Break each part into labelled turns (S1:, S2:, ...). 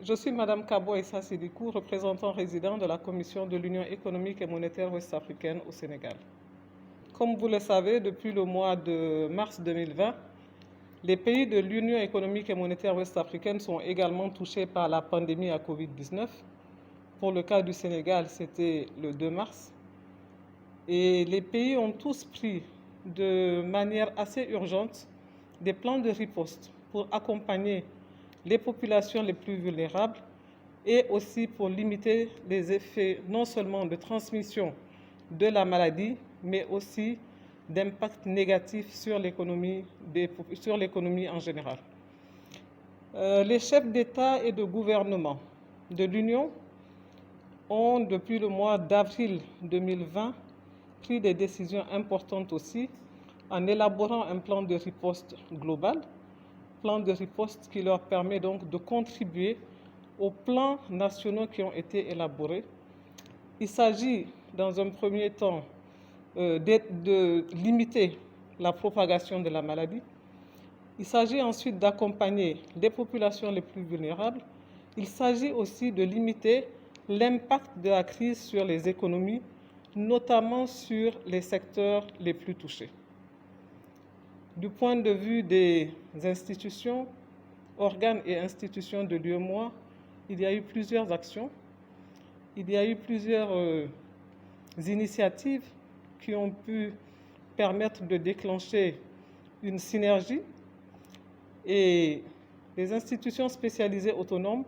S1: Je suis Madame Kabo Issa Sidikou, représentant résident de la Commission de l'Union économique et monétaire ouest-africaine au Sénégal. Comme vous le savez, depuis le mois de mars 2020, les pays de l'Union économique et monétaire ouest-africaine sont également touchés par la pandémie à Covid-19. Pour le cas du Sénégal, c'était le 2 mars. Et les pays ont tous pris de manière assez urgente des plans de riposte pour accompagner les populations les plus vulnérables et aussi pour limiter les effets non seulement de transmission de la maladie, mais aussi d'impact négatif sur l'économie en général. Les chefs d'État et de gouvernement de l'Union ont, depuis le mois d'avril 2020, pris des décisions importantes aussi en élaborant un plan de riposte global, plan de riposte qui leur permet donc de contribuer aux plans nationaux qui ont été élaborés. Il s'agit, dans un premier temps, de limiter la propagation de la maladie. Il s'agit ensuite d'accompagner les populations les plus vulnérables. Il s'agit aussi de limiter l'impact de la crise sur les économies, notamment sur les secteurs les plus touchés. Du point de vue des institutions, organes et institutions de l'UEMOA, il y a eu plusieurs actions, il y a eu plusieurs initiatives qui ont pu permettre de déclencher une synergie et les institutions spécialisées autonomes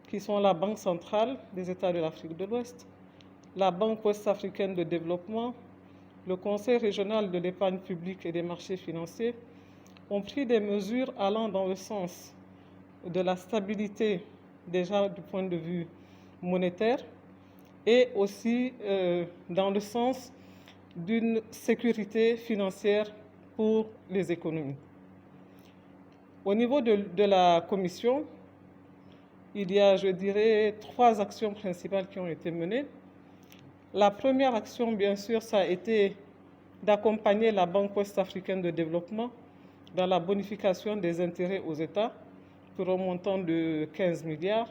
S1: qui sont la Banque centrale des États de l'Afrique de l'Ouest, la Banque ouest-africaine de développement, le Conseil régional de l'épargne publique et des marchés financiers ont pris des mesures allant dans le sens de la stabilité déjà du point de vue monétaire et aussi dans le sens d'une sécurité financière pour les économies. Au niveau de la Commission, il y a, je dirais, 3 actions principales qui ont été menées. La première action, bien sûr, ça a été d'accompagner la Banque ouest-africaine de développement dans la bonification des intérêts aux États pour un montant de 15 milliards.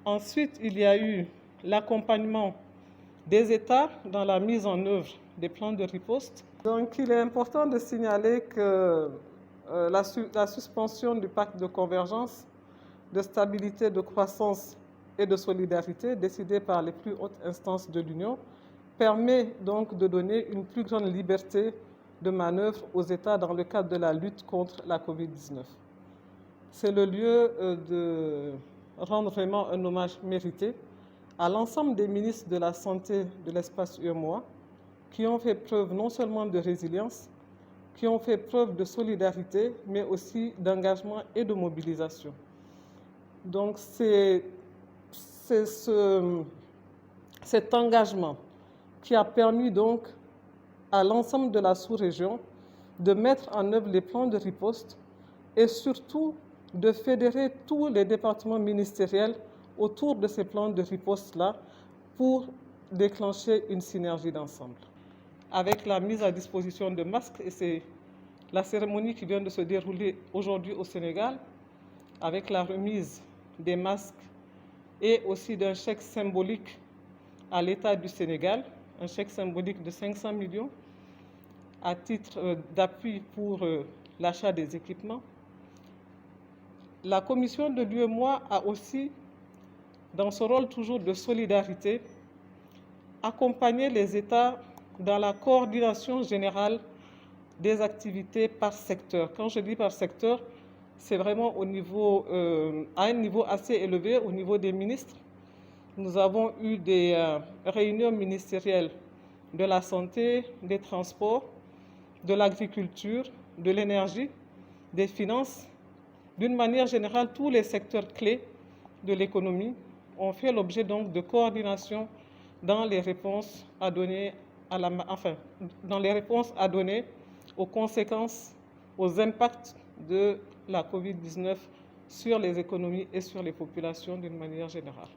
S1: Ensuite, il y a eu l'accompagnement des États dans la mise en œuvre des plans de riposte. Donc, il est important de signaler que la suspension du pacte de convergence, de stabilité, de croissance et de solidarité décidé par les plus hautes instances de l'Union permet donc de donner une plus grande liberté de manœuvre aux États dans le cadre de la lutte contre la Covid-19. C'est le lieu de rendre vraiment un hommage mérité à l'ensemble des ministres de la Santé de l'espace UEMOA qui ont fait preuve non seulement de résilience, qui ont fait preuve de solidarité, mais aussi d'engagement et de mobilisation. Donc c'est cet engagement qui a permis donc à l'ensemble de la sous-région de mettre en œuvre les plans de riposte et surtout de fédérer tous les départements ministériels autour de ces plans de riposte-là pour déclencher une synergie d'ensemble. Avec la mise à disposition de masques, et c'est la cérémonie qui vient de se dérouler aujourd'hui au Sénégal, avec la remise des masques et aussi d'un chèque symbolique à l'État du Sénégal, un chèque symbolique de 500 millions à titre d'appui pour l'achat des équipements. La commission de l'UEMOA a aussi, dans ce rôle toujours de solidarité, accompagné les États dans la coordination générale des activités par secteur. Quand je dis par secteur, c'est vraiment à un niveau assez élevé, au niveau des ministres. Nous avons eu des réunions ministérielles de la santé, des transports, de l'agriculture, de l'énergie, des finances. D'une manière générale, tous les secteurs clés de l'économie ont fait l'objet donc de coordination dans les réponses à donner aux conséquences, aux impacts de la Covid-19 sur les économies et sur les populations d'une manière générale.